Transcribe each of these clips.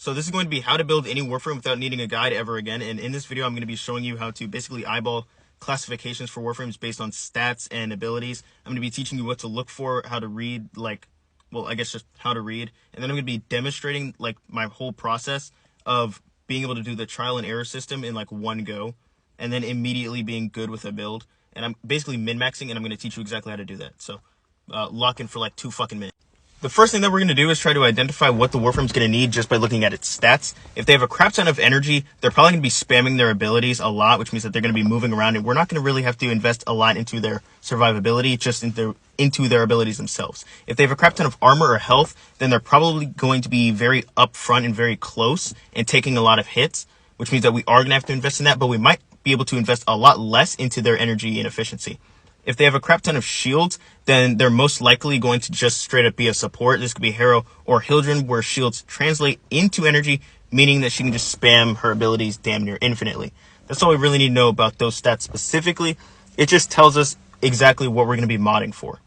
So this is going to be how to build any Warframe without needing a guide ever again. And in this video, I'm going to be showing you how to basically eyeball classifications for Warframes based on stats and abilities. I'm going to be teaching you what to look for, how to read, I guess just how to read. And then I'm going to be demonstrating my whole process of being able to do the trial and error system in one go, and then immediately being good with a build. And I'm basically min-maxing, and I'm going to teach you exactly how to do that. So lock in for 2 fucking minutes. The first thing that we're going to do is try to identify what the Warframe's going to need just by looking at its stats. If they have a crap ton of energy, they're probably going to be spamming their abilities a lot, which means that they're going to be moving around, and we're not going to really have to invest a lot into their survivability, just into their abilities themselves. If they have a crap ton of armor or health, then they're probably going to be very upfront and very close and taking a lot of hits, which means that we are going to have to invest in that, but we might be able to invest a lot less into their energy and efficiency. If they have a crap ton of shields, then they're most likely going to just straight up be a support. This could be Harrow or Hildren, where shields translate into energy, meaning that she can just spam her abilities damn near infinitely. That's all we really need to know about those stats specifically. It just tells us exactly what we're going to be modding for.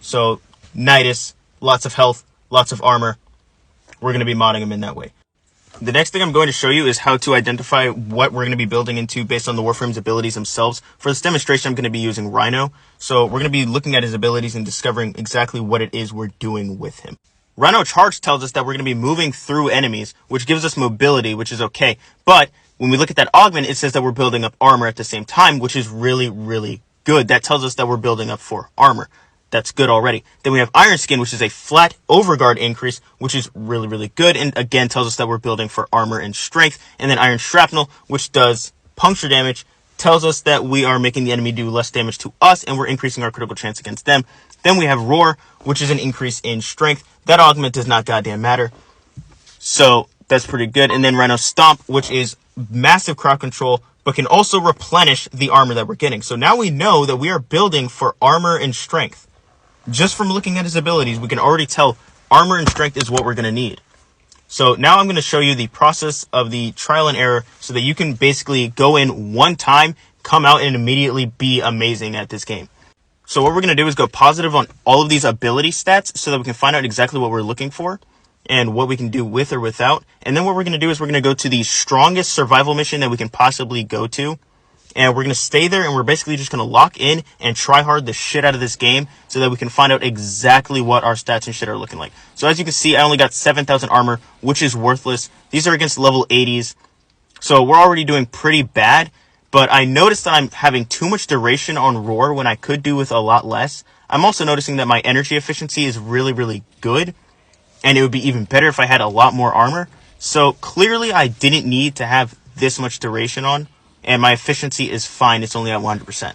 So, Nidus, lots of health, lots of armor. We're going to be modding them in that way. The next thing I'm going to show you is how to identify what we're going to be building into based on the Warframe's abilities themselves. For this demonstration, I'm going to be using Rhino. So we're going to be looking at his abilities and discovering exactly what it is we're doing with him. Rhino Charge tells us that we're going to be moving through enemies, which gives us mobility, which is okay. But when we look at that augment, it says that we're building up armor at the same time, which is really, really good. That tells us that we're building up for armor. That's good already. Then we have Iron Skin, which is a flat overguard increase, which is really, really good. And again, tells us that we're building for armor and strength. And then Iron Shrapnel, which does puncture damage, tells us that we are making the enemy do less damage to us, and we're increasing our critical chance against them. Then we have Roar, which is an increase in strength. That augment does not goddamn matter. So that's pretty good. And then Rhino Stomp, which is massive crowd control, but can also replenish the armor that we're getting. So now we know that we are building for armor and strength. Just from looking at his abilities, we can already tell armor and strength is what we're going to need. So now I'm going to show you the process of the trial and error so that you can basically go in one time, come out, and immediately be amazing at this game. So what we're going to do is go positive on all of these ability stats so that we can find out exactly what we're looking for and what we can do with or without. And then what we're going to do is we're going to go to the strongest survival mission that we can possibly go to. And we're going to stay there, and we're basically just going to lock in and try hard the shit out of this game so that we can find out exactly what our stats and shit are looking like. So as you can see, I only got 7,000 armor, which is worthless. These are against level 80s. So we're already doing pretty bad. But I noticed that I'm having too much duration on Roar when I could do with a lot less. I'm also noticing that my energy efficiency is really, really good. And it would be even better if I had a lot more armor. So clearly I didn't need to have this much duration on. And my efficiency is fine. It's only at 100%.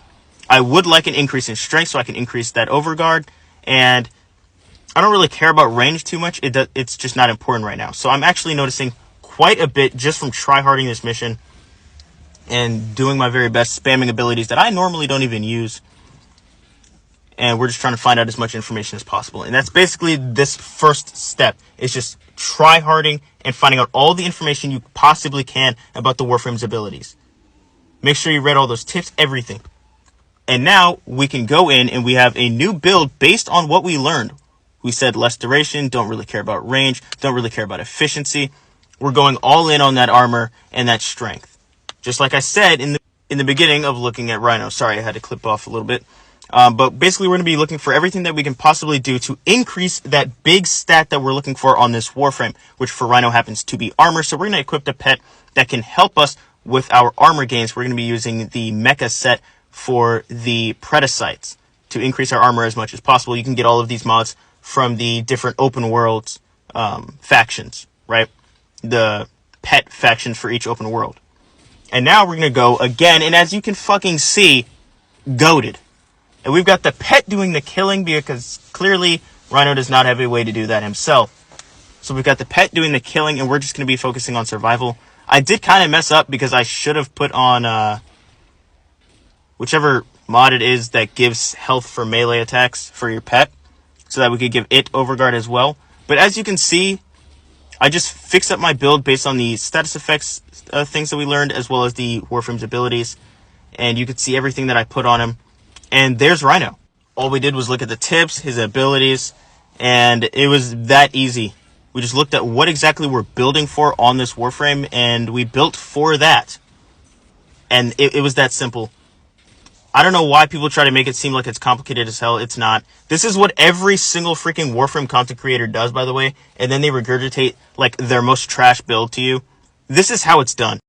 I would like an increase in strength so I can increase that overguard. And I don't really care about range too much. It's just not important right now. So I'm actually noticing quite a bit just from tryharding this mission and doing my very best, spamming abilities that I normally don't even use. And we're just trying to find out as much information as possible. And that's basically this first step. It's just tryharding and finding out all the information you possibly can about the Warframe's abilities. Make sure you read all those tips, everything. And now we can go in and we have a new build based on what we learned. We said less duration, don't really care about range, don't really care about efficiency. We're going all in on that armor and that strength. Just like I said in the beginning of looking at Rhino. Sorry, I had to clip off a little bit. But basically we're going to be looking for everything that we can possibly do to increase that big stat that we're looking for on this Warframe, which for Rhino happens to be armor. So we're going to equip a pet that can help us with our armor gains. We're going to be using the mecha set for the Predicites to increase our armor as much as possible. You can get all of these mods from the different open worlds factions, right? The pet factions for each open world. And now we're going to go again, and as you can fucking see, goated. And we've got the pet doing the killing because clearly Rhino does not have a way to do that himself. So we've got the pet doing the killing, and we're just going to be focusing on survival. I did kind of mess up because I should have put on whichever mod it is that gives health for melee attacks for your pet so that we could give it overguard as well. But as you can see, I just fixed up my build based on the status effects things that we learned as well as the Warframe's abilities. And you can see everything that I put on him. And there's Rhino. All we did was look at the tips, his abilities, and it was that easy. We just looked at what exactly we're building for on this Warframe, and we built for that. And it was that simple. I don't know why people try to make it seem like it's complicated as hell. It's not. This is what every single freaking Warframe content creator does, by the way, and then they regurgitate like their most trash build to you. This is how it's done.